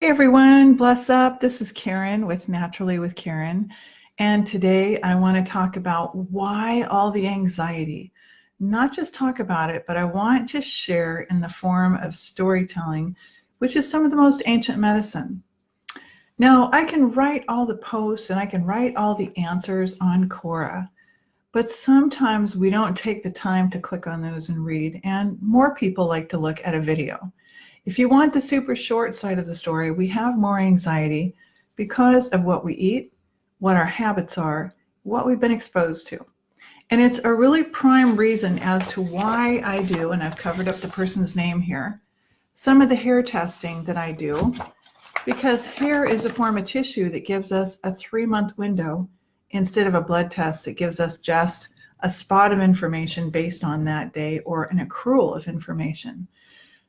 Hey everyone, bless up. This is Karen with Naturally with Karen. And today I want to talk about why all the anxiety. Not just talk about it, but I want to share in the form of storytelling, which is some of the most ancient medicine. Now, I can write all the posts and I can write all the answers on Quora, but sometimes we don't take the time to click on those and read, and more people like to look at a video. If you want the super short side of the story, we have more anxiety because of what we eat, what our habits are, what we've been exposed to. And it's a really prime reason as to why I do, and I've covered up the person's name here, some of the hair testing that I do, because hair is a form of tissue that gives us a 3-month window instead of a blood test that gives us just a spot of information based on that day or an accrual of information.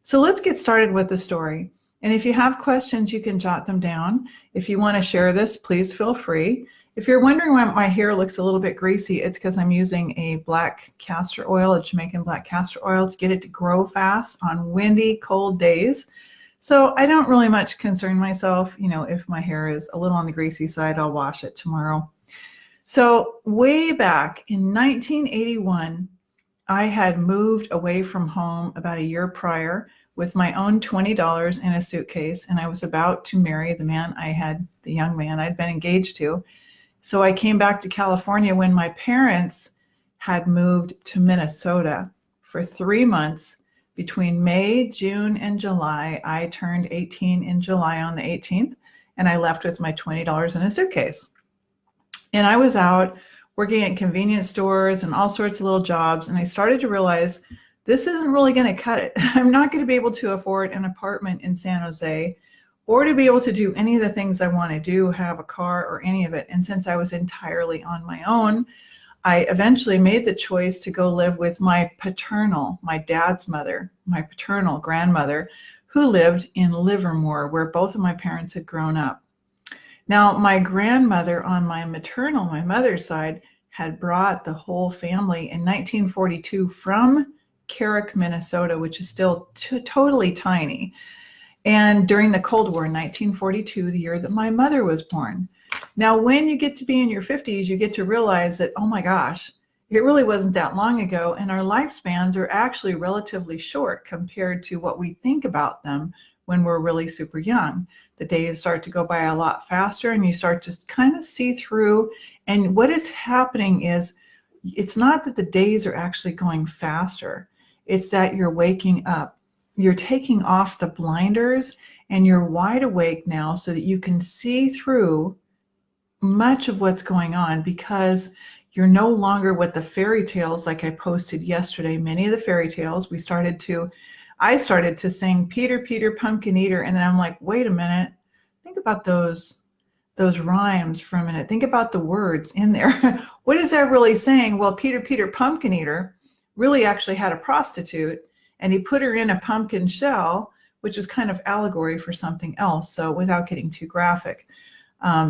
So let's get started with the story. And if you have questions, you can jot them down. If you want to share this, please feel free. If you're wondering why my hair looks a little bit greasy, it's because I'm using a black castor oil, a Jamaican black castor oil, to get it to grow fast on windy, cold days. So I don't really much concern myself. If my hair is a little on the greasy side, I'll wash it tomorrow. So way back in 1981, I had moved away from home about a year prior with my own $20 in a suitcase, and I was about to marry the young man I'd been engaged to. So I came back to California when my parents had moved to Minnesota for 3 months. Between May, June, and July, I turned 18 in July on the 18th, and I left with my $20 in a suitcase. And I was out working at convenience stores and all sorts of little jobs. And I started to realize this isn't really going to cut it. I'm not going to be able to afford an apartment in San Jose or to be able to do any of the things I want to do, have a car or any of it. And since I was entirely on my own, I eventually made the choice to go live with my paternal, my dad's mother, my paternal grandmother, who lived in Livermore, where both of my parents had grown up. Now, my grandmother on my maternal, my mother's side, had brought the whole family in 1942 from Carrick, Minnesota, which is still totally tiny. And during the Cold War in 1942, the year that my mother was born. Now, when you get to be in your 50s, you get to realize that, oh my gosh, it really wasn't that long ago. And our lifespans are actually relatively short compared to what we think about them when we're really super young. The days start to go by a lot faster and you start to kind of see through. And what is happening is it's not that the days are actually going faster. It's that you're waking up. You're taking off the blinders and you're wide awake now so that you can see through much of what's going on, because you're no longer with the fairy tales like I posted yesterday. Many of the fairy tales I started to sing Peter, Peter, Pumpkin Eater. And then I'm like, wait a minute, think about those rhymes for a minute. Think about the words in there. What is that really saying? Well, Peter, Peter, Pumpkin Eater really actually had a prostitute and he put her in a pumpkin shell, which was kind of allegory for something else. So without getting too graphic,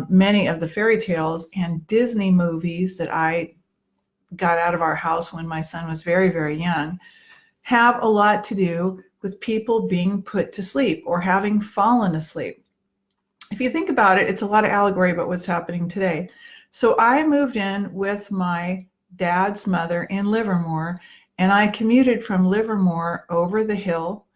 many of the fairy tales and Disney movies that I got out of our house when my son was very, very young have a lot to do with people being put to sleep or having fallen asleep. If you think about it, it's a lot of allegory about what's happening today. So I moved in with my dad's mother in Livermore, and I commuted from Livermore over the hill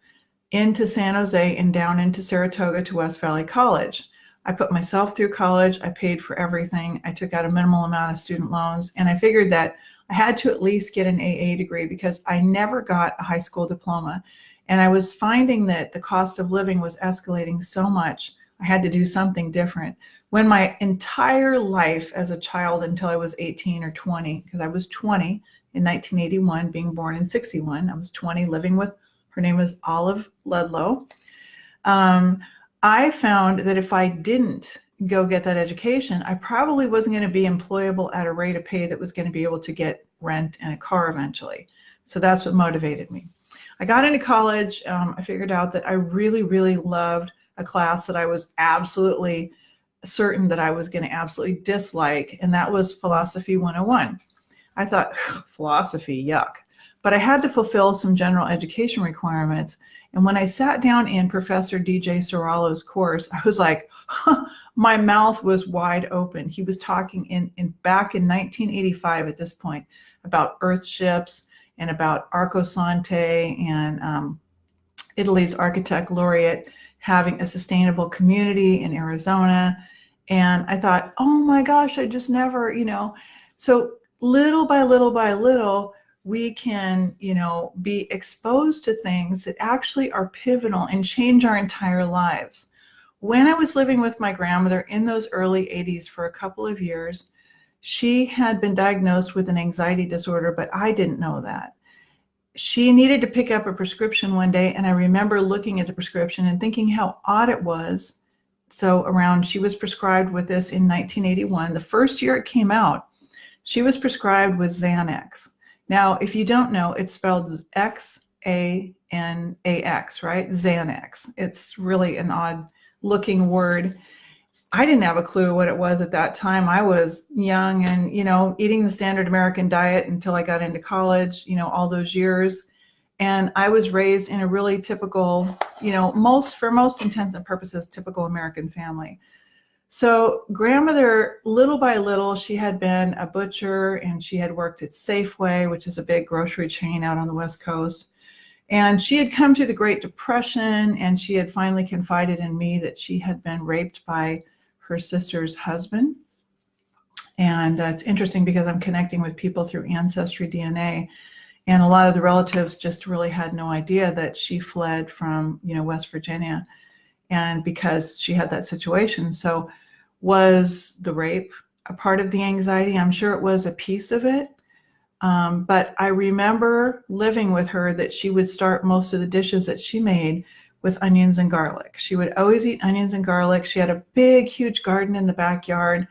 into San Jose and down into Saratoga to West Valley College. I put myself through college. I paid for everything. I took out a minimal amount of student loans, and I figured that I had to at least get an AA degree because I never got a high school diploma. And I was finding that the cost of living was escalating so much, I had to do something different. When my entire life as a child until I was 18 or 20, because I was 20 in 1981, being born in 61, I was 20 living with, her name was Olive Ludlow. I found that if I didn't go get that education, I probably wasn't going to be employable at a rate of pay that was going to be able to get rent and a car eventually. So that's what motivated me. I got into college. I figured out that I really, really loved a class that I was absolutely certain that I was going to absolutely dislike, and that was Philosophy 101. I thought, philosophy, yuck. But I had to fulfill some general education requirements, And when I sat down in Professor DJ Soralo's course, I was like, huh, my mouth was wide open. He was talking back in 1985 at this point about earth ships and about Arcosante and Italy's architect laureate having a sustainable community in Arizona. And I thought, oh my gosh, I just never, so little by little by little, we can, be exposed to things that actually are pivotal and change our entire lives. When I was living with my grandmother in those early 80s for a couple of years, she had been diagnosed with an anxiety disorder, but I didn't know that. She needed to pick up a prescription one day, and I remember looking at the prescription and thinking how odd it was. So she was prescribed with this in 1981. The first year it came out, she was prescribed with Xanax. Now, if you don't know, it's spelled Xanax, right? Xanax. It's really an odd looking word. I didn't have a clue what it was at that time. I was young and, eating the standard American diet until I got into college, all those years. And I was raised in a really typical, for most intents and purposes, typical American family. So grandmother, little by little, she had been a butcher and she had worked at Safeway, which is a big grocery chain out on the West Coast. And she had come through the Great Depression, and she had finally confided in me that she had been raped by her sister's husband. And it's interesting because I'm connecting with people through Ancestry DNA, and a lot of the relatives just really had no idea that she fled from, West Virginia, and because she had that situation. So was the rape a part of the anxiety? I'm sure it was a piece of it. But I remember living with her that she would start most of the dishes that she made with onions and garlic. She would always eat onions and garlic. She had a big, huge garden in the backyard.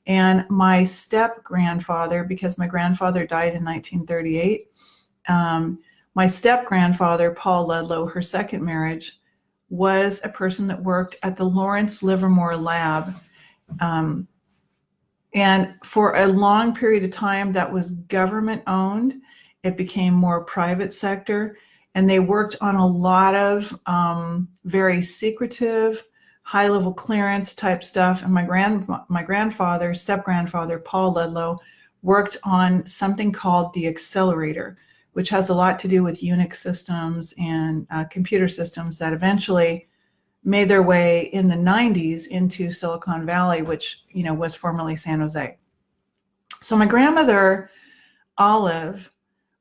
And my step-grandfather, because my grandfather died in 1938, my step-grandfather, Paul Ludlow, her second marriage, was a person that worked at the Lawrence Livermore lab. And for a long period of time, that was government owned. It became more private sector. And they worked on a lot of very secretive, high-level clearance type stuff. And my grandfather, step-grandfather, Paul Ludlow, worked on something called the accelerator, which has a lot to do with Unix systems and computer systems that eventually made their way in the 90s into Silicon Valley, which, was formerly San Jose. So my grandmother, Olive,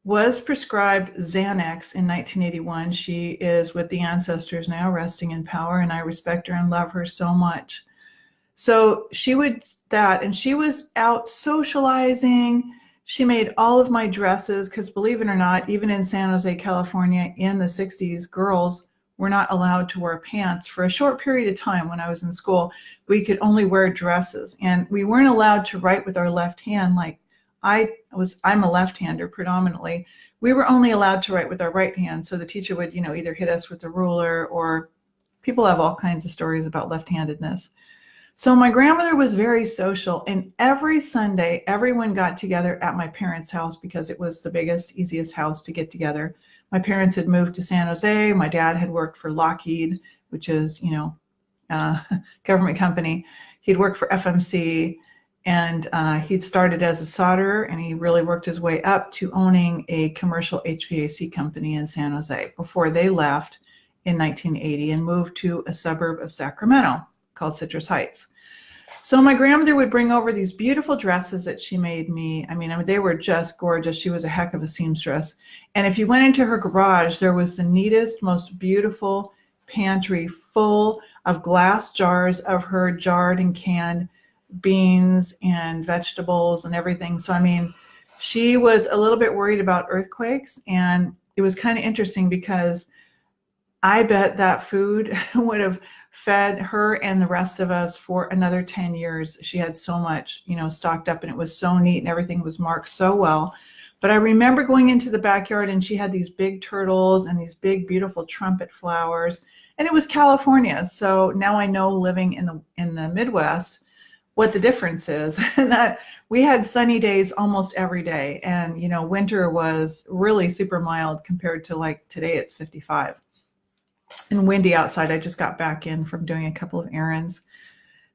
was prescribed Xanax in 1981. She is with the ancestors now, resting in power, and I respect her and love her so much. So she would that, and she was out socializing. She made all of my dresses, because believe it or not, even in San Jose, California in the 60s, girls were not allowed to wear pants. For a short period of time when I was in school, we could only wear dresses, and we weren't allowed to write with our left hand. Like I'm a left-hander predominantly. We were only allowed to write with our right hand. So the teacher would, either hit us with the ruler, or people have all kinds of stories about left-handedness. So my grandmother was very social, and every Sunday, everyone got together at my parents' house because it was the biggest, easiest house to get together. My parents had moved to San Jose. My dad had worked for Lockheed, which is, government company. He'd worked for FMC, and he'd started as a solderer, and he really worked his way up to owning a commercial HVAC company in San Jose before they left in 1980 and moved to a suburb of Sacramento called Citrus Heights. So my grandmother would bring over these beautiful dresses that she made me. I mean, they were just gorgeous. She was a heck of a seamstress. And if you went into her garage, there was the neatest, most beautiful pantry full of glass jars of her jarred and canned beans and vegetables and everything. So, I mean, she was a little bit worried about earthquakes. And it was kind of interesting because I bet that food would have fed her and the rest of us for another 10 years. She had so much, stocked up, and it was so neat and everything was marked so well. But I remember going into the backyard, and she had these big turtles and these big, beautiful trumpet flowers, and it was California. So now I know, living in the Midwest, what the difference is. And that we had sunny days almost every day. And, winter was really super mild compared to like today it's 55. and windy outside. I just got back in from doing a couple of errands.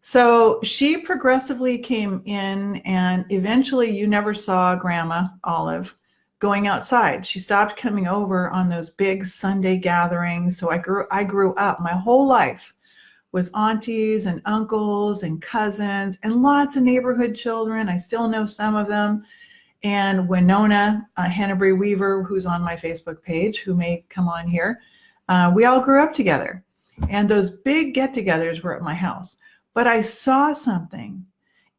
So she progressively came in, and eventually you never saw Grandma Olive going outside. She stopped coming over on those big Sunday gatherings. So I grew up my whole life with aunties and uncles and cousins and lots of neighborhood children. I still know some of them. And Winona Hennebree Weaver, who's on my Facebook page, who may come on here, we all grew up together. And those big get-togethers were at my house. But I saw something,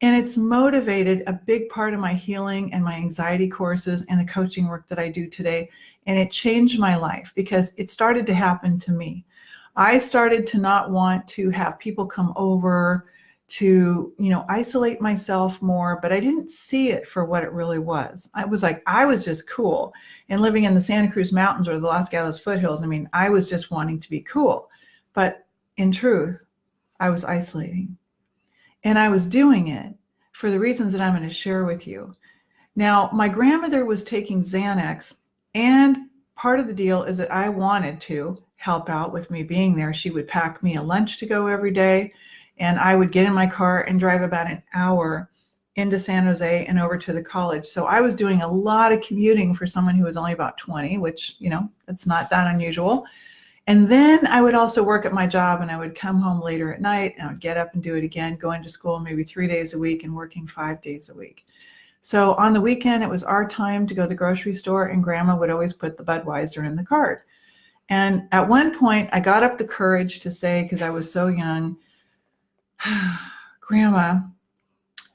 and it's motivated a big part of my healing and my anxiety courses and the coaching work that I do today. And it changed my life because it started to happen to me. I started to not want to have people come over, to, isolate myself more, but I didn't see it for what it really was. I was like, I was just cool. And living in the Santa Cruz Mountains or the Los Gatos foothills, I was just wanting to be cool. But in truth, I was isolating. And I was doing it for the reasons that I'm going to share with you. Now, my grandmother was taking Xanax, and part of the deal is that I wanted to help out with me being there. She would pack me a lunch to go every day, and I would get in my car and drive about an hour into San Jose and over to the college. So I was doing a lot of commuting for someone who was only about 20, which, it's not that unusual. And then I would also work at my job, and I would come home later at night, and I would get up and do it again, going to school maybe 3 days a week and working 5 days a week. So on the weekend, it was our time to go to the grocery store, and Grandma would always put the Budweiser in the cart. And at one point, I got up the courage to say, because I was so young, Grandma,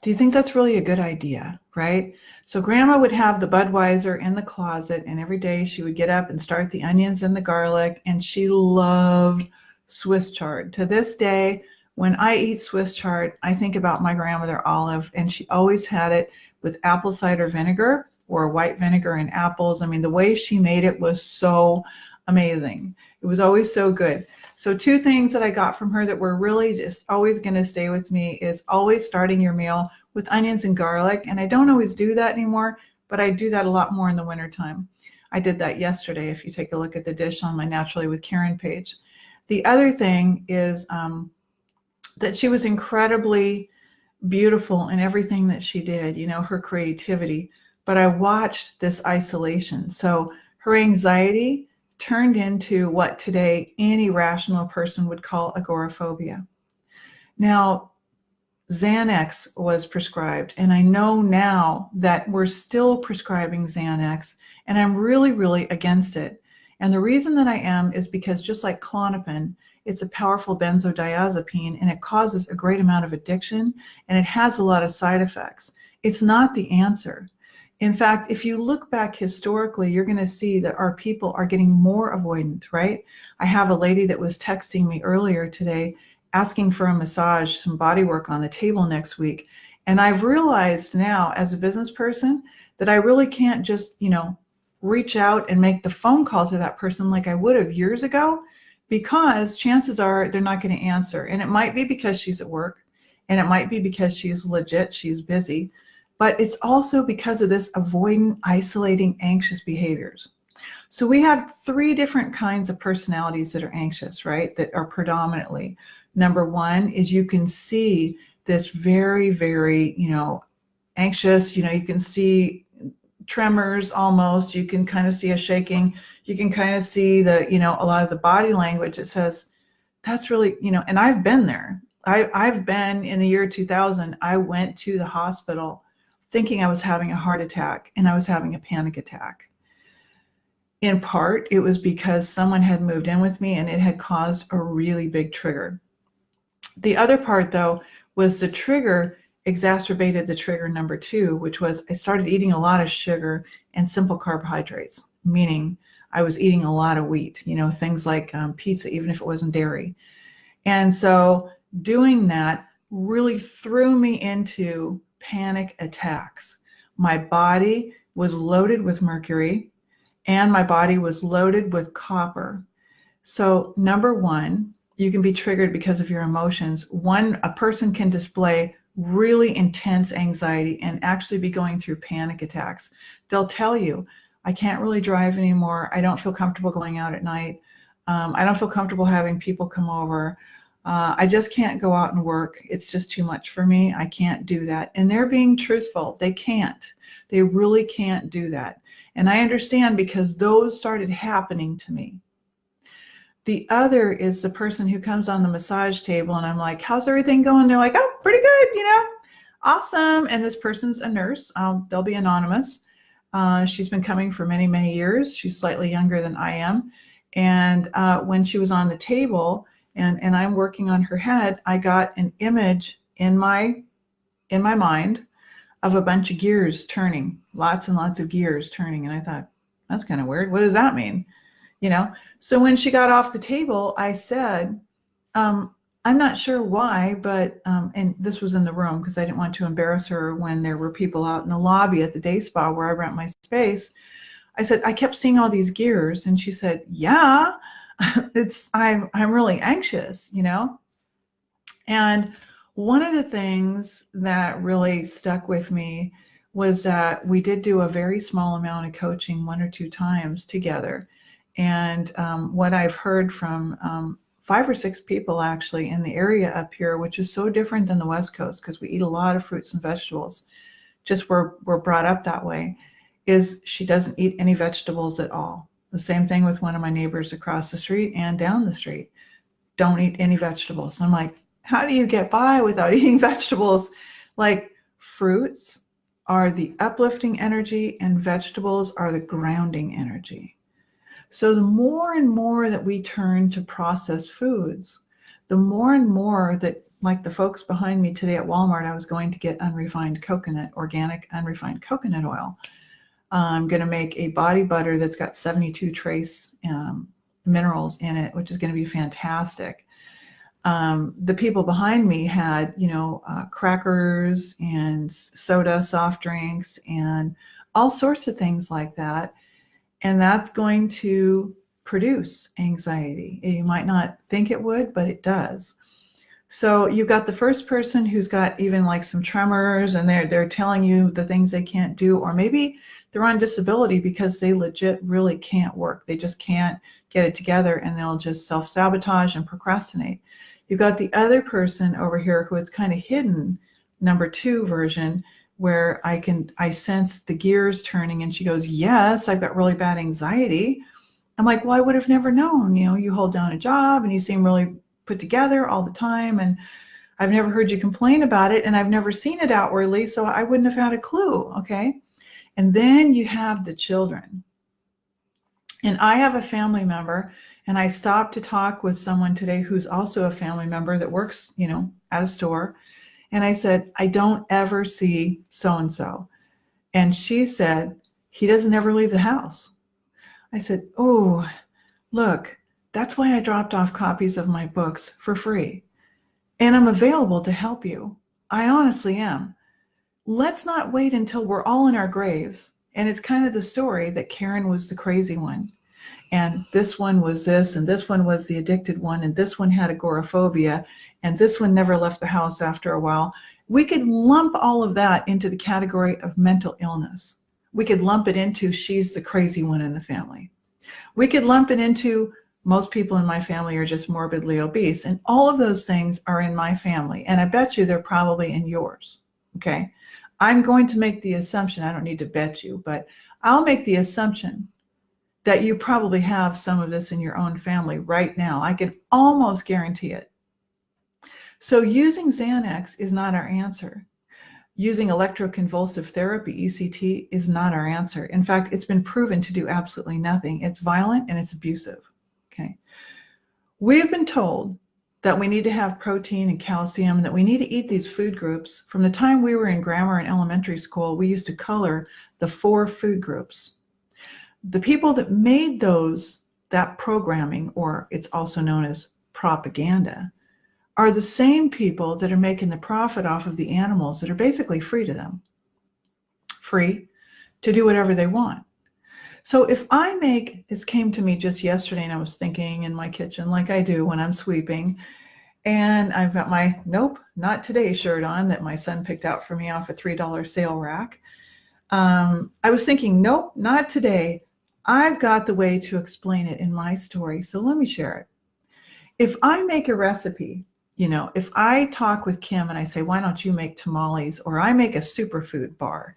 do you think that's really a good idea, right? So Grandma would have the Budweiser in the closet, and every day she would get up and start the onions and the garlic, and she loved Swiss chard. To this day, when I eat Swiss chard, I think about my grandmother Olive, and she always had it with apple cider vinegar or white vinegar and apples. The way she made it was so amazing. It was always so good. So 2 things that I got from her that were really just always going to stay with me is always starting your meal with onions and garlic. And I don't always do that anymore, but I do that a lot more in the wintertime. I did that yesterday, if you take a look at the dish on my Naturally with Karen page. The other thing is that she was incredibly beautiful in everything that she did, her creativity. But I watched this isolation. So her anxiety turned into what today any rational person would call agoraphobia. Now, Xanax was prescribed, and I know now that we're still prescribing Xanax, and I'm really, really against it. And the reason that I am is because just like Klonopin, it's a powerful benzodiazepine, and it causes a great amount of addiction, and it has a lot of side effects. It's not the answer. In fact, if you look back historically, you're going to see that our people are getting more avoidant, right? I have a lady that was texting me earlier today asking for a massage, some body work on the table next week. And I've realized now as a business person that I really can't just, reach out and make the phone call to that person like I would have years ago, because chances are they're not going to answer. And it might be because she's at work, and it might be because she's legit, she's busy. But it's also because of this avoidant, isolating, anxious behaviors. So we have 3 different kinds of personalities that are anxious, right? That are predominantly. Number 1 is you can see this very, very, anxious, you can see tremors almost. You can kind of see a shaking. You can kind of see the, a lot of the body language. It says, that's really, and I've been there. I've been in the year 2000, I went to the hospital thinking I was having a heart attack, and I was having a panic attack. In part, it was because someone had moved in with me, and it had caused a really big trigger. The other part, though, was the trigger exacerbated the trigger number 2, which was I started eating a lot of sugar and simple carbohydrates, meaning I was eating a lot of wheat, things like pizza, even if it wasn't dairy. And so doing that really threw me into panic attacks. My body was loaded with mercury, and my body was loaded with copper. So number 1, you can be triggered because of your emotions. A person can display really intense anxiety and actually be going through panic attacks. They'll tell you, I can't really drive anymore. I don't feel comfortable going out at night. I don't feel comfortable having people come over. I just can't go out and work. It's just too much for me. I can't do that. And they're being truthful. They can't. They really can't do that. And I understand because those started happening to me. The other is the person who comes on the massage table and I'm like, how's everything going? They're like, oh, pretty good, awesome. And this person's a nurse. They'll be anonymous. She's been coming for many, many years. She's slightly younger than I am. And when she was on the table and I'm working on her head, I got an image in my mind of a bunch of gears turning, lots and lots of gears turning. And I thought, that's kind of weird. What does that mean? So when she got off the table, I said, I'm not sure why, but, and this was in the room because I didn't want to embarrass her when there were people out in the lobby at the day spa where I rent my space. I said, I kept seeing all these gears. And she said, yeah, I'm really anxious, And one of the things that really stuck with me was that we did do a very small amount of coaching 1 or 2 times together. And what I've heard from 5 or 6 people actually in the area up here, which is so different than the West Coast because we eat a lot of fruits and vegetables, just we're brought up that way, is she doesn't eat any vegetables at all. The same thing with one of my neighbors across the street and down the street. Don't eat any vegetables. I'm like, how do you get by without eating vegetables? Like, fruits are the uplifting energy and vegetables are the grounding energy. So the more and more that we turn to processed foods, the more and more that, like the folks behind me today at Walmart, I was going to get organic unrefined coconut oil. I'm going to make a body butter that's got 72 trace minerals in it, which is going to be fantastic. The people behind me had, crackers and soda, soft drinks, and all sorts of things like that. And that's going to produce anxiety. You might not think it would, but it does. So you've got the first person who's got even like some tremors and they're telling you the things they can't do, or maybe they're on disability because they legit really can't work. They just can't get it together and they'll just self-sabotage and procrastinate. You've got the other person over here who it's kind of hidden, number 2 version, where I sense the gears turning and she goes, yes, I've got really bad anxiety. I'm like, well, I would have never known. You hold down a job and you seem really put together all the time. And I've never heard you complain about it. And I've never seen it outwardly. So I wouldn't have had a clue. Okay. And then you have the children. And I have a family member, and I stopped to talk with someone today who's also a family member that works, at a store. And I said, I don't ever see so-and-so. And she said, he doesn't ever leave the house. I said, oh, look, that's why I dropped off copies of my books for free. And I'm available to help you. I honestly am. Let's not wait until we're all in our graves. And it's kind of the story that Karen was the crazy one. And this one was this, and this one was the addicted one, and this one had agoraphobia, and this one never left the house after a while. We could lump all of that into the category of mental illness. We could lump it into she's the crazy one in the family. We could lump it into most people in my family are just morbidly obese, and all of those things are in my family, and I bet you they're probably in yours, okay? I'm going to make the assumption, I don't need to bet you, but I'll make the assumption that you probably have some of this in your own family right now. I can almost guarantee it. So using Xanax is not our answer. Using electroconvulsive therapy, ECT, is not our answer. In fact, it's been proven to do absolutely nothing. It's violent and it's abusive. Okay. We have been told that we need to have protein and calcium and that we need to eat these food groups. From the time we were in grammar and elementary school, we used to color the 4 food groups. The people that made that programming, or it's also known as propaganda, are the same people that are making the profit off of the animals that are basically free to them, free to do whatever they want. So if this came to me just yesterday and I was thinking in my kitchen like I do when I'm sweeping, and I've got my Nope, Not Today shirt on that my son picked out for me off a $3 sale rack. I was thinking, nope, not today. I've got the way to explain it in my story, so let me share it. If I make a recipe, if I talk with Kim and I say, why don't you make tamales, or I make a superfood bar,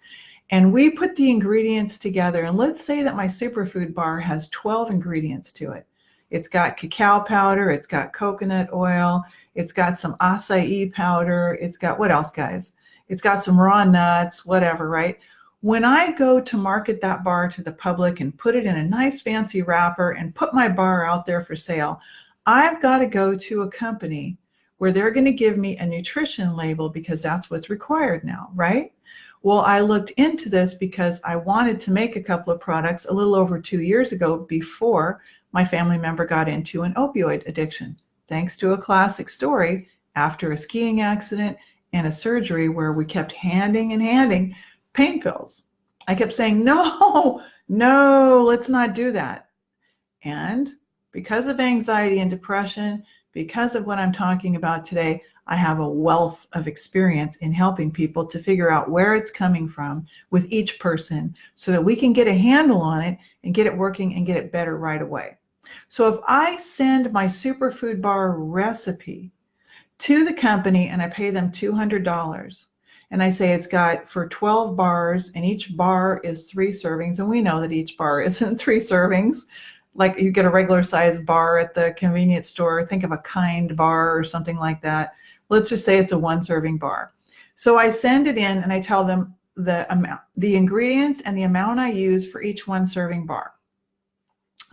and we put the ingredients together, and let's say that my superfood bar has 12 ingredients to it. It's got cacao powder, it's got coconut oil, it's got some acai powder, it's got, what else, guys? It's got some raw nuts, whatever, right? When I go to market that bar to the public and put it in a nice fancy wrapper and put my bar out there for sale, I've got to go to a company where they're going to give me a nutrition label because that's what's required now, right? Well, I looked into this because I wanted to make a couple of products a little over 2 years ago before my family member got into an opioid addiction, thanks to a classic story after a skiing accident and a surgery where we kept handing pain pills. I kept saying, no, let's not do that. And because of anxiety and depression, because of what I'm talking about today, I have a wealth of experience in helping people to figure out where it's coming from with each person so that we can get a handle on it and get it working and get it better right away. So if I send my superfood bar recipe to the company and I pay them $200, and I say it's got for 12 bars and each bar is 3 servings, and we know that each bar isn't 3 servings. Like you get a regular size bar at the convenience store, think of a Kind bar or something like that. Let's just say it's a 1 serving bar. So I send it in and I tell them the amount, the ingredients and the amount I use for each 1 serving bar.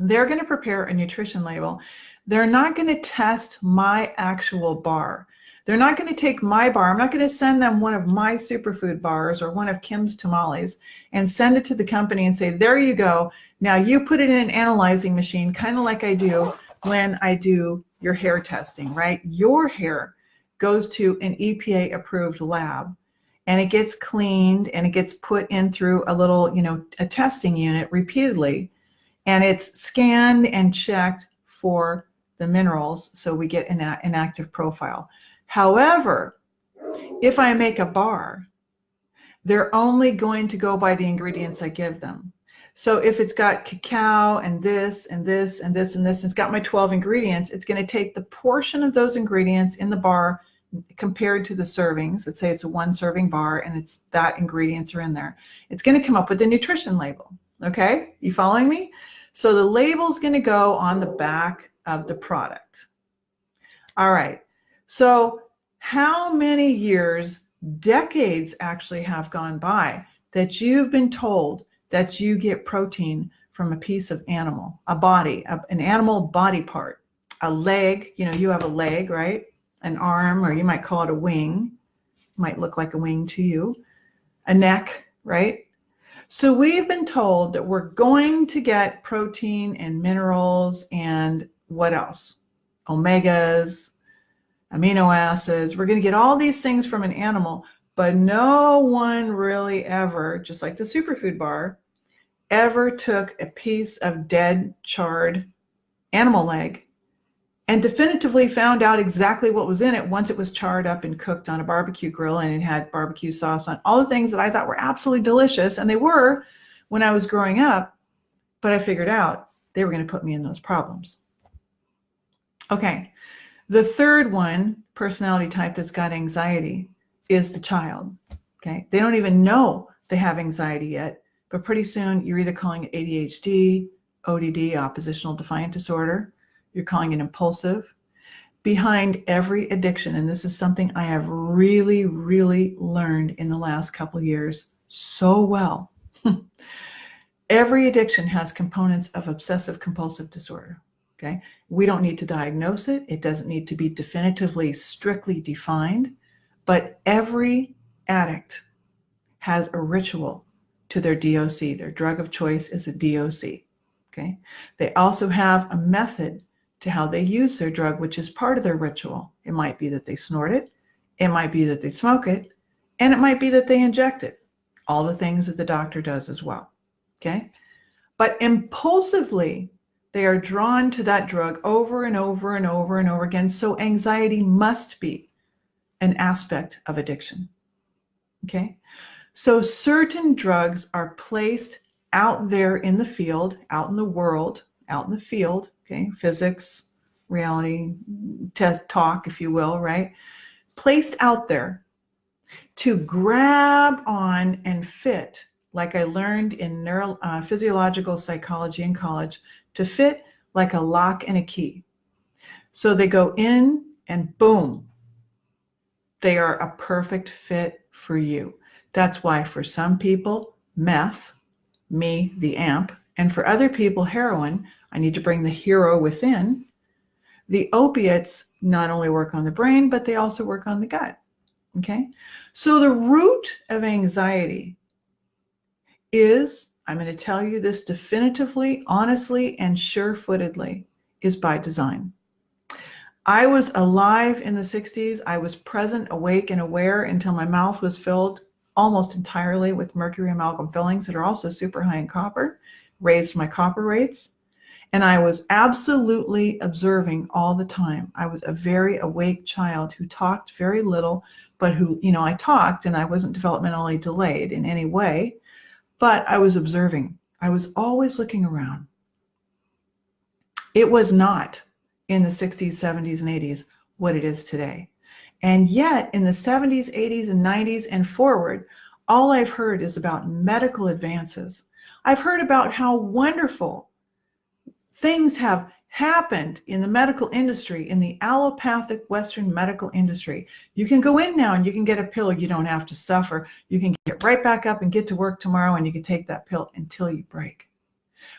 They're going to prepare a nutrition label. They're not going to test my actual bar. They're not going to take my bar. I'm not going to send them one of my superfood bars or one of Kim's tamales and send it to the company and say, there you go. Now you put it in an analyzing machine, kind of like I do when I do your hair testing, right? Your hair goes to an EPA approved lab and it gets cleaned and it gets put in through a little, a testing unit repeatedly. And it's scanned and checked for the minerals. So we get an active profile. However, if I make a bar, they're only going to go by the ingredients I give them. So if it's got cacao and this and this and this and this, and it's got my 12 ingredients, it's going to take the portion of those ingredients in the bar compared to the servings. Let's say it's a 1 serving bar and it's that ingredients are in there. It's going to come up with a nutrition label. Okay, you following me? So the label is going to go on the back of the product. All right. So how many years, decades actually have gone by that you've been told that you get protein from a piece of animal, a body, an animal body part, a leg, you have a leg, right? An arm, or you might call it a wing, might look like a wing to you, a neck, right? So we've been told that we're going to get protein and minerals and what else? Omegas, amino acids. We're going to get all these things from an animal, but no one really ever, just like the superfood bar, ever took a piece of dead, charred animal leg and definitively found out exactly what was in it once it was charred up and cooked on a barbecue grill and it had barbecue sauce on, all the things that I thought were absolutely delicious, and they were when I was growing up, but I figured out they were going to put me in those problems. Okay. The third one, personality type that's got anxiety, is the child. Okay. They don't even know they have anxiety yet, but pretty soon you're either calling it ADHD, ODD, oppositional defiant disorder. You're calling it impulsive. Behind every addiction, and this is something I have really, really learned in the last couple of years so well. Every addiction has components of obsessive compulsive disorder. Okay. We don't need to diagnose it. It doesn't need to be definitively, strictly defined, but every addict has a ritual to their DOC. Their drug of choice is a DOC. Okay. They also have a method to how they use their drug, which is part of their ritual. It might be that they snort it. It might be that they smoke it. And it might be that they inject it. All the things that the doctor does as well. Okay. But impulsively, they are drawn to that drug over and over and over and over again. So anxiety must be an aspect of addiction. Okay. So certain drugs are placed out there in the field, out in the world, out in the field, okay, physics, reality, talk, if you will, right? Placed out there to grab on and fit, like I learned in physiological psychology in college, to fit like a lock and a key. So they go in and boom, they are a perfect fit for you. That's why for some people, meth, me, the amp, and for other people, heroin, I need to bring the hero within. The opiates not only work on the brain, but they also work on the gut. Okay. So the root of anxiety is, I'm going to tell you this definitively, honestly, and sure-footedly, is by design. I was alive in the 60s. I was present, awake, and aware until my mouth was filled almost entirely with mercury amalgam fillings that are also super high in copper, raised my copper rates. And I was absolutely observing all the time. I was a very awake child who talked very little, but who, I talked and I wasn't developmentally delayed in any way, but I was observing. I was always looking around. It was not in the 60s, 70s, and 80s what it is today. And yet in the 70s, 80s, and 90s and forward, all I've heard is about medical advances. I've heard about how wonderful things have happened in the medical industry, in the allopathic Western medical industry. You can go in now and you can get a pill. You don't have to suffer. You can get right back up and get to work tomorrow, and you can take that pill until you break.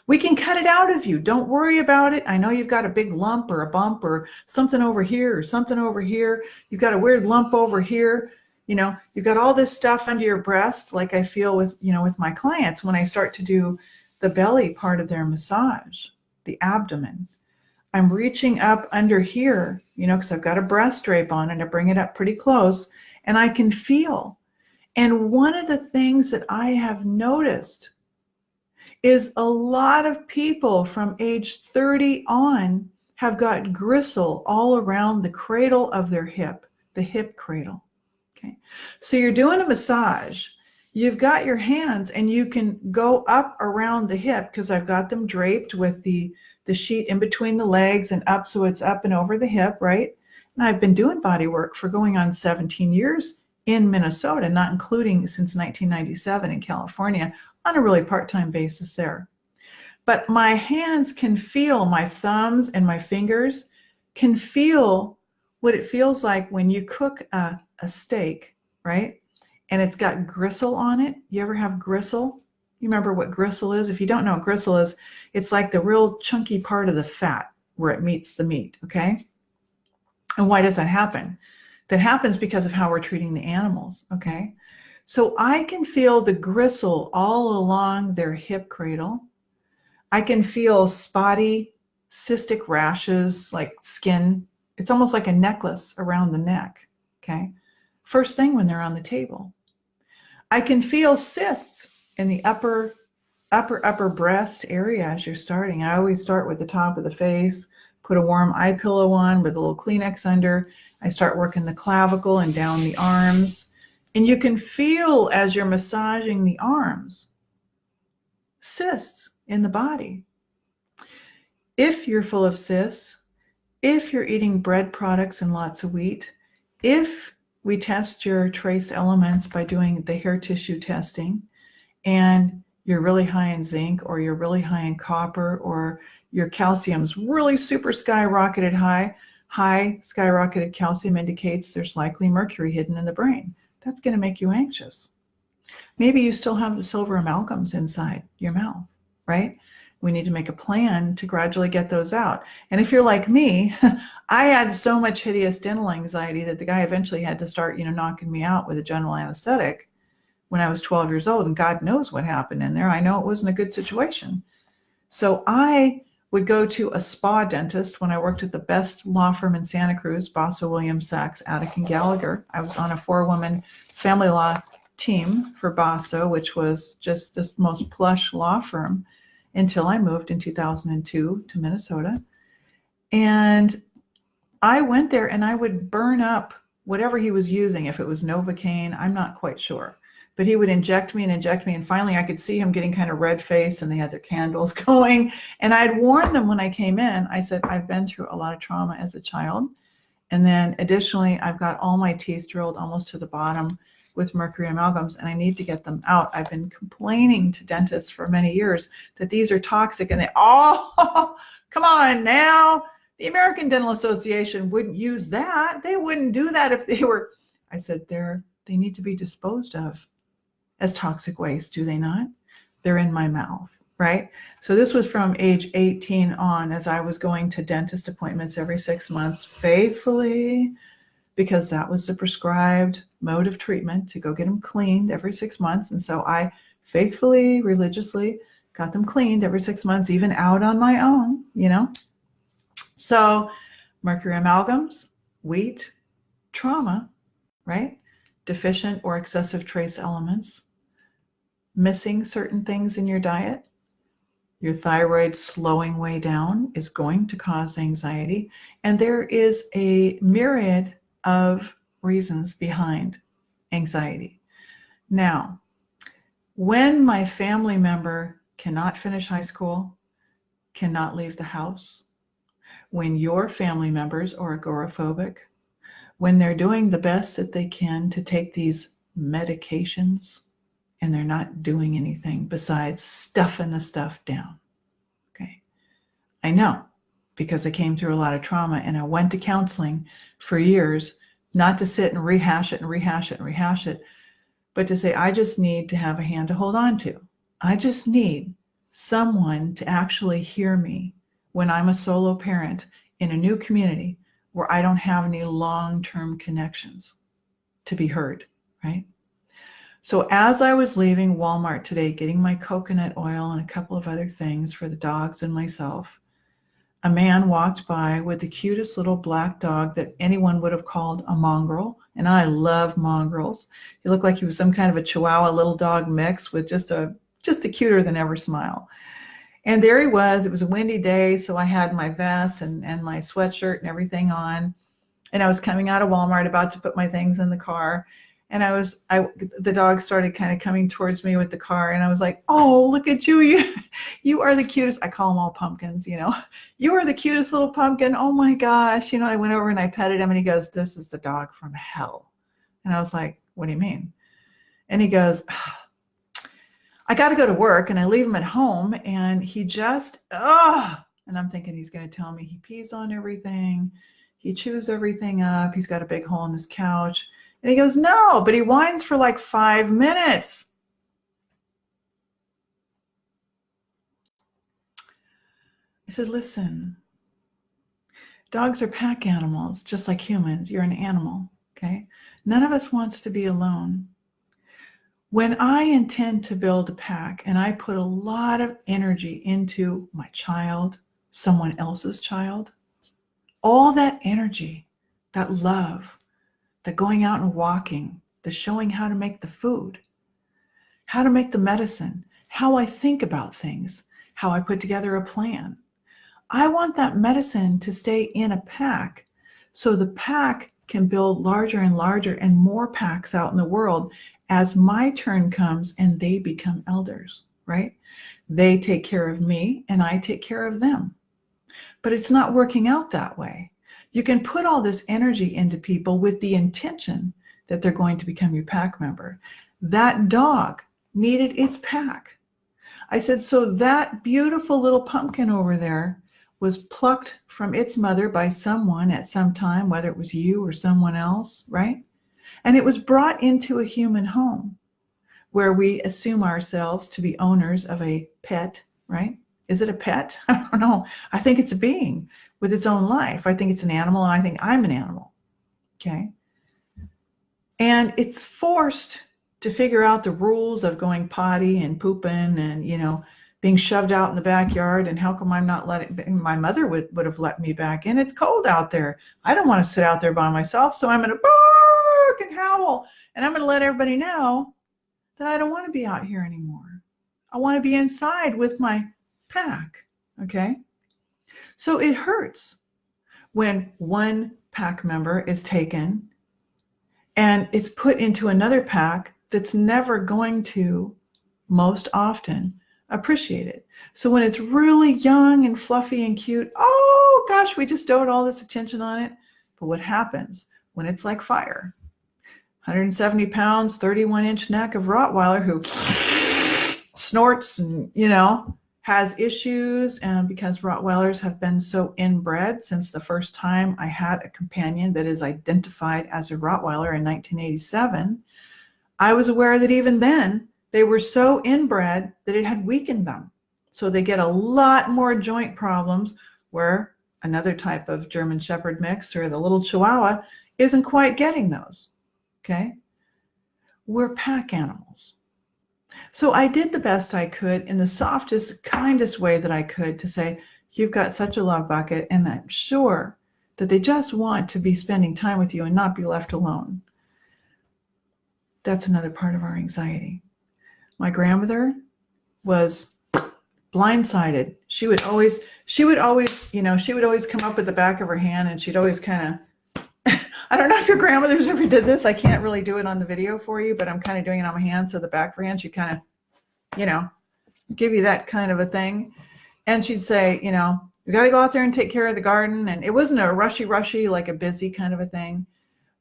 We can cut it out of you. Don't worry about it. I know you've got a big lump or a bump or something over here or something over here. You've got a weird lump over here. You've got all this stuff under your breast, like I feel with my clients when I start to do the belly part of their massage, the abdomen. I'm reaching up under here, because I've got a breast drape on and I bring it up pretty close and I can feel. And one of the things that I have noticed is a lot of people from age 30 on have got gristle all around the cradle of their hip, the hip cradle. Okay. So you're doing a massage. You've got your hands and you can go up around the hip because I've got them draped with the sheet in between the legs and up, so it's up and over the hip, right? And I've been doing body work for going on 17 years in Minnesota, not including since 1997 in California, on a really part-time basis there. But my hands can feel, my thumbs and my fingers can feel what it feels like when you cook a steak, right? And it's got gristle on it. You ever have gristle? You remember what gristle is? If you don't know what gristle is, it's like the real chunky part of the fat where it meets the meat, okay? And why does that happen? That happens because of how we're treating the animals, okay? So I can feel the gristle all along their hip cradle. I can feel spotty, cystic rashes, like skin. It's almost like a necklace around the neck, okay? First thing when they're on the table. I can feel cysts in the upper breast area as you're starting. I always start with the top of the face, put a warm eye pillow on with a little Kleenex under. I start working the clavicle and down the arms. And you can feel as you're massaging the arms, cysts in the body. If you're full of cysts, if you're eating bread products and lots of wheat, if we test your trace elements by doing the hair tissue testing, and you're really high in zinc, or you're really high in copper, or your calcium's really super skyrocketed high skyrocketed calcium indicates there's likely mercury hidden in the brain. That's going to make you anxious. Maybe you still have the silver amalgams inside your mouth, right? We need to make a plan to gradually get those out. And if you're like me, I had so much hideous dental anxiety that the guy eventually had to start, knocking me out with a general anesthetic when I was 12 years old. And God knows what happened in there. I know it wasn't a good situation. So I would go to a spa dentist when I worked at the best law firm in Santa Cruz, Basso, Williams, Sachs, Attic, and Gallagher. I was on a 4-woman family law team for Basso, which was just this most plush law firm until I moved in 2002 to Minnesota. And I went there and I would burn up whatever he was using. If it was Novocaine, I'm not quite sure. But he would inject me and inject me. And finally I could see him getting kind of red faced, and they had their candles going. And I'd warned them when I came in. I said, I've been through a lot of trauma as a child. And then additionally, I've got all my teeth drilled almost to the bottom with mercury amalgams, and I need to get them out. I've been complaining to dentists for many years that these are toxic, and they, oh, come on now. The American Dental Association wouldn't use that. They wouldn't do that if they were. I said, they need to be disposed of as toxic waste, do they not? They're in my mouth, right? So this was from age 18 on, as I was going to dentist appointments every 6 months faithfully, because that was the prescribed mode of treatment, to go get them cleaned every 6 months. And so I faithfully, religiously got them cleaned every 6 months, even out on my own, you know. So mercury amalgams, wheat, trauma, right? Deficient or excessive trace elements, missing certain things in your diet, your thyroid slowing way down is going to cause anxiety. And there is a myriad of reasons behind anxiety. Now, when my family member cannot finish high school, cannot leave the house, when your family members are agoraphobic, when they're doing the best that they can to take these medications and they're not doing anything besides stuffing the stuff down. Okay. I know, because I came through a lot of trauma, and I went to counseling for years, not to sit and rehash it and rehash it and rehash it, but to say, I just need to have a hand to hold on to. I just need someone to actually hear me when I'm a solo parent in a new community where I don't have any long-term connections to be heard, right? So as I was leaving Walmart today, getting my coconut oil and a couple of other things for the dogs and myself, a man walked by with the cutest little black dog that anyone would have called a mongrel. And I love mongrels. He looked like he was some kind of a Chihuahua little dog mix with just a cuter than ever smile. And there he was. It was a windy day, so I had my vest and my sweatshirt and everything on. And I was coming out of Walmart, about to put my things in the car. And the dog started kind of coming towards me with the car. And I was like, oh, look at you. You are the cutest. I call them all pumpkins, you know. You are the cutest little pumpkin. Oh my gosh. You know, I went over and I petted him, and he goes, this is the dog from hell. And I was like, what do you mean? And he goes, I got to go to work, and I leave him at home, and he just, and I'm thinking he's going to tell me he pees on everything. He chews everything up. He's got a big hole in his couch. And he goes, no, but he whines for like 5 minutes. I said, listen, dogs are pack animals, just like humans. You're an animal, okay? None of us wants to be alone. When I intend to build a pack, and I put a lot of energy into my child, someone else's child, all that energy, that love, the going out and walking, the showing how to make the food, how to make the medicine, how I think about things, how I put together a plan. I want that medicine to stay in a pack, so the pack can build larger and larger and more packs out in the world as my turn comes and they become elders, right? They take care of me and I take care of them. But it's not working out that way. You can put all this energy into people with the intention that they're going to become your pack member. That dog needed its pack. I said, so that beautiful little pumpkin over there was plucked from its mother by someone at some time, whether it was you or someone else, right? And it was brought into a human home where we assume ourselves to be owners of a pet, right? Is it a pet? I don't know. I think it's a being with its own life. I think it's an animal, and I think I'm an animal, okay? And it's forced to figure out the rules of going potty and pooping and, you know, being shoved out in the backyard. And how come I'm not letting, my mother would have let me back in. It's cold out there. I don't want to sit out there by myself. So I'm going to bark and howl. And I'm going to let everybody know that I don't want to be out here anymore. I want to be inside with my pack. Okay. So it hurts when one pack member is taken and it's put into another pack that's never going to, most often, appreciate it. So when it's really young and fluffy and cute, oh gosh, we just dote all this attention on it. But what happens when it's like fire? 170 pounds, 31-inch neck of Rottweiler who snorts and, has issues. And because Rottweilers have been so inbred since the first time I had a companion that is identified as a Rottweiler in 1987, I was aware that even then they were so inbred that it had weakened them. So they get a lot more joint problems, where another type of German Shepherd mix or the little Chihuahua isn't quite getting those. Okay? We're pack animals. So I did the best I could in the softest, kindest way that I could to say, you've got such a love bucket, and I'm sure that they just want to be spending time with you and not be left alone. That's another part of our anxiety. My grandmother was blindsided. She would always, come up with the back of her hand, and she'd always kind of, I don't know if your grandmothers ever did this. I can't really do it on the video for you, but I'm kind of doing it on my hand. So the back of her hand, she kind of, give you that kind of a thing. And she'd say, we got to go out there and take care of the garden. And it wasn't a rushy, like a busy kind of a thing.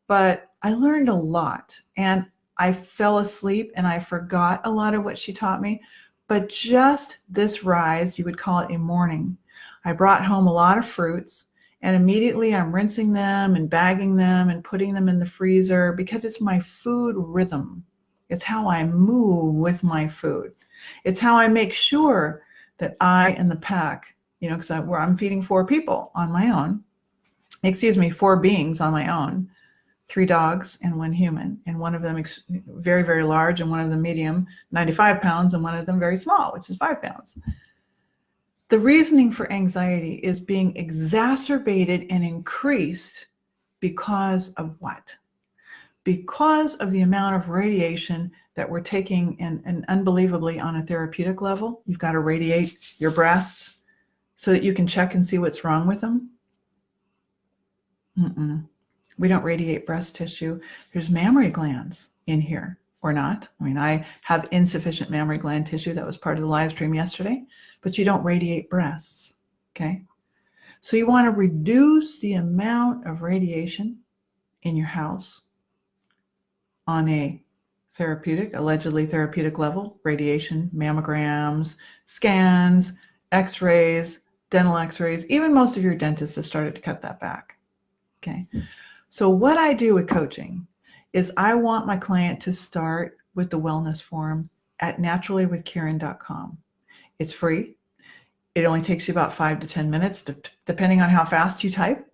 But I learned a lot, and I fell asleep and I forgot a lot of what she taught me. But just this rise, you would call it a morning, I brought home a lot of fruits, and immediately I'm rinsing them and bagging them and putting them in the freezer, because it's my food rhythm. It's how I move with my food. It's how I make sure that I and the pack, because I'm feeding 4 people on my own, 4 beings on my own, 3 dogs and 1 human, and one of them very, very large, and one of them medium, 95 pounds, and one of them very small, which is 5 pounds. The reasoning for anxiety is being exacerbated and increased because of what? Because of the amount of radiation that we're taking, and unbelievably on a therapeutic level. You've got to radiate your breasts so that you can check and see what's wrong with them. We don't radiate breast tissue. There's mammary glands in here, or not. I have insufficient mammary gland tissue. That was part of the live stream yesterday, but you don't radiate breasts, okay? So you want to reduce the amount of radiation in your house on a allegedly therapeutic level. Radiation, mammograms, scans, x-rays, dental x-rays. Even most of your dentists have started to cut that back, okay? So what I do with coaching is I want my client to start with the wellness forum at naturallywithkaren.com. It's free. It only takes you about 5 to 10 minutes, depending on how fast you type.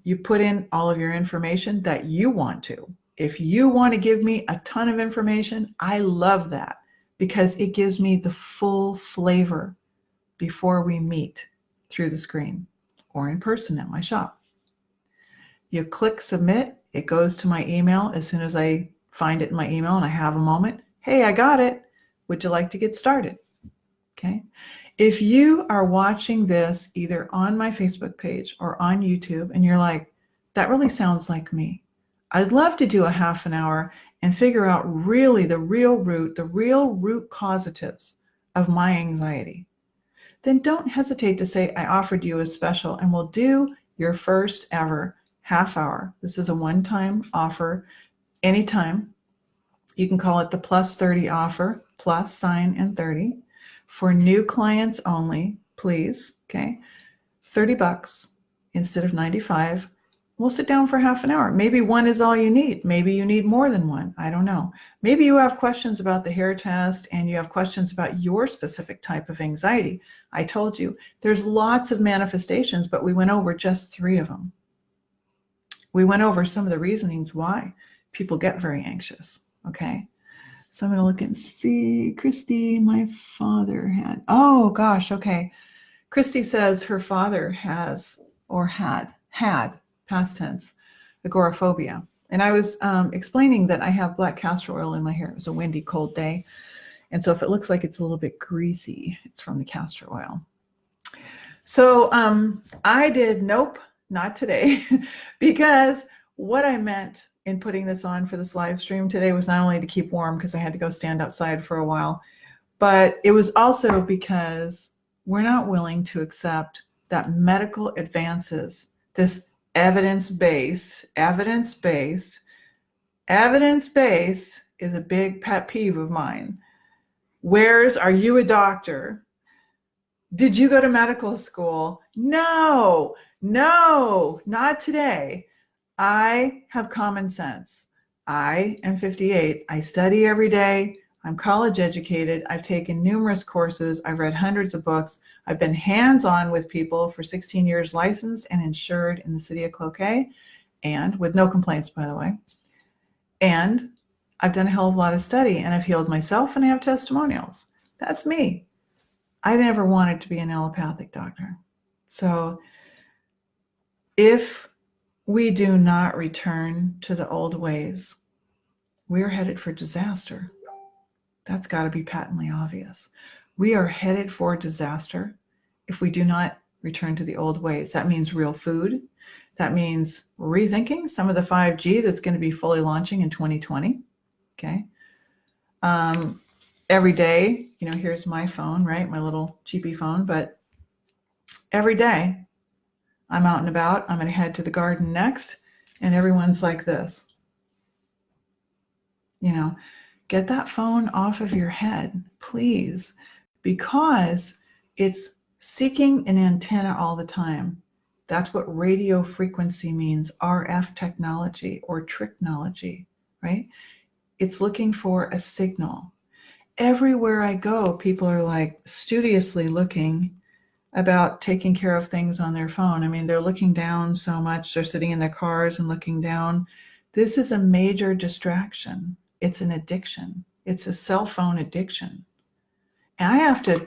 You put in all of your information that you want to. If you want to give me a ton of information, I love that, because it gives me the full flavor before we meet through the screen or in person at my shop. You click submit, it goes to my email as soon as I find it in my email and I have a moment. Hey, I got it. Would you like to get started? Okay. If you are watching this either on my Facebook page or on YouTube and you're like, that really sounds like me, I'd love to do a half an hour and figure out really the real root causatives of my anxiety, then don't hesitate to say I offered you a special, and we'll do your first ever half hour. This is a one-time offer. Anytime. You can call it the plus 30 offer, plus sign and 30. For new clients only, please, okay? $30 instead of 95. We'll sit down for half an hour. Maybe one is all you need. Maybe you need more than one. I don't know. Maybe you have questions about the hair test and you have questions about your specific type of anxiety. I told you there's lots of manifestations, but we went over just 3 of them. We went over some of the reasonings why people get very anxious, okay? So I'm going to look and see. Christy, my father had, oh gosh, okay. Christy says her father has, or had, past tense, agoraphobia. And I was explaining that I have black castor oil in my hair. It was a windy, cold day. And so if it looks like it's a little bit greasy, it's from the castor oil. So I did, nope, not today, because what I meant in putting this on for this live stream today was not only to keep warm because I had to go stand outside for a while, but it was also because we're not willing to accept that medical advances, this evidence-based is a big pet peeve of mine. Are you a doctor? Did you go to medical school? No, not today. I have common sense. I am 58. I study every day. I'm college educated. I've taken numerous courses. I've read hundreds of books. I've been hands-on with people for 16 years, licensed and insured in the city of Cloquet, and with no complaints, by the way. And I've done a hell of a lot of study, and I've healed myself, and I have testimonials. That's me. I never wanted to be an allopathic doctor. So if we do not return to the old ways, we're headed for disaster. That's got to be patently obvious. We are headed for disaster if we do not return to the old ways. That means real food. That means rethinking some of the 5G that's going to be fully launching in 2020. Okay. Every day, here's my phone, right? My little cheapy phone. But every day I'm out and about. I'm going to head to the garden next. And everyone's like this. Get that phone off of your head, please, because it's seeking an antenna all the time. That's what radio frequency means, RF technology or technology, right? It's looking for a signal. Everywhere I go, people are like studiously looking about taking care of things on their phone. I mean, they're looking down so much. They're sitting in their cars and looking down. This is a major distraction. It's an addiction. It's a cell phone addiction. And I have to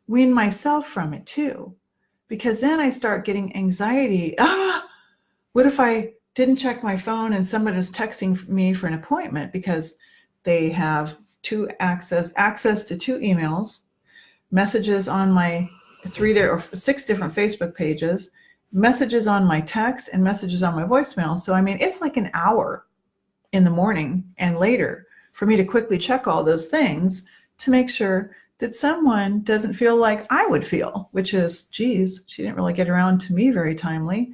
wean myself from it too, because then I start getting anxiety. What if I didn't check my phone and somebody was texting me for an appointment because they have access to 2 emails, messages on my 6 different Facebook pages, messages on my text, and messages on my voicemail. So, I mean, it's like an hour in the morning and later for me to quickly check all those things to make sure that someone doesn't feel like I would feel, which is, geez, she didn't really get around to me very timely.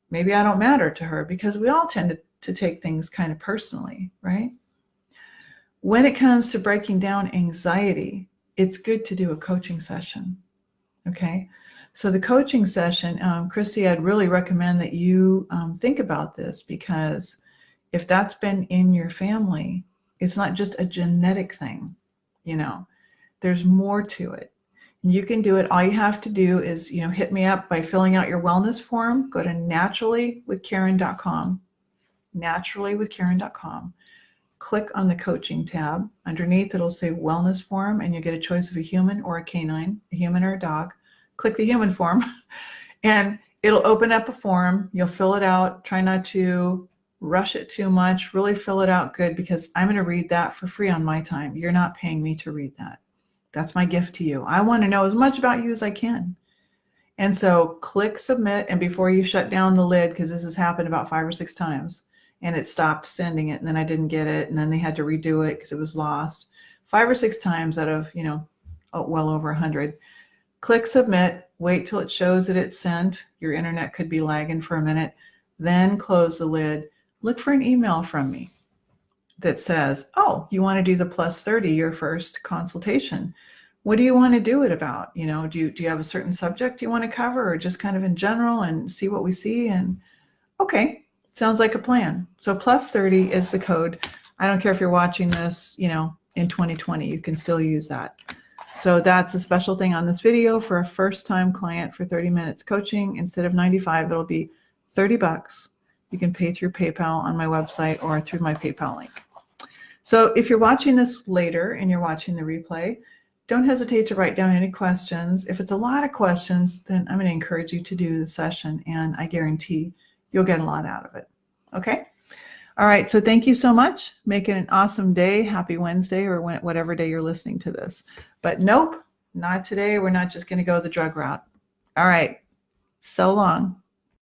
Maybe I don't matter to her, because we all tend to take things kind of personally, right? When it comes to breaking down anxiety, it's good to do a coaching session, okay? So the coaching session, Christy, I'd really recommend that you think about this, because if that's been in your family, it's not just a genetic thing, there's more to it. You can do it. All you have to do is, hit me up by filling out your wellness form. Go to naturallywithkaren.com, naturallywithkaren.com. Click on the coaching tab. Underneath, it'll say wellness form, and you get a choice of a human or a canine, a human or a dog. Click the human form, and it'll open up a form. You'll fill it out. Try not to rush it too much. Really fill it out good, because I'm going to read that for free on my time. You're not paying me to read that. That's my gift to you. I want to know as much about you as I can. And so click submit. And before you shut down the lid, because this has happened about 5 or 6 times, and it stopped sending it, and then I didn't get it, and then they had to redo it because it was lost. 5 or 6 times out of, well over 100. Click submit. Wait till it shows that it's sent. Your internet could be lagging for a minute. Then close the lid. Look for an email from me that says, oh, you want to do the +30, your first consultation. What do you want to do it about? Do you have a certain subject you want to cover, or just kind of in general and see what we see? And okay, sounds like a plan. So +30 is the code. I don't care if you're watching this, in 2020, you can still use that. So that's a special thing on this video for a first-time client for 30 minutes coaching. Instead of $95, it'll be $30. You can pay through PayPal on my website or through my PayPal link. So if you're watching this later and you're watching the replay, don't hesitate to write down any questions. If it's a lot of questions, then I'm going to encourage you to do the session, and I guarantee you'll get a lot out of it. Okay? All right. So thank you so much. Make it an awesome day. Happy Wednesday, or whatever day you're listening to this. But nope, not today. We're not just going to go the drug route. All right. So long.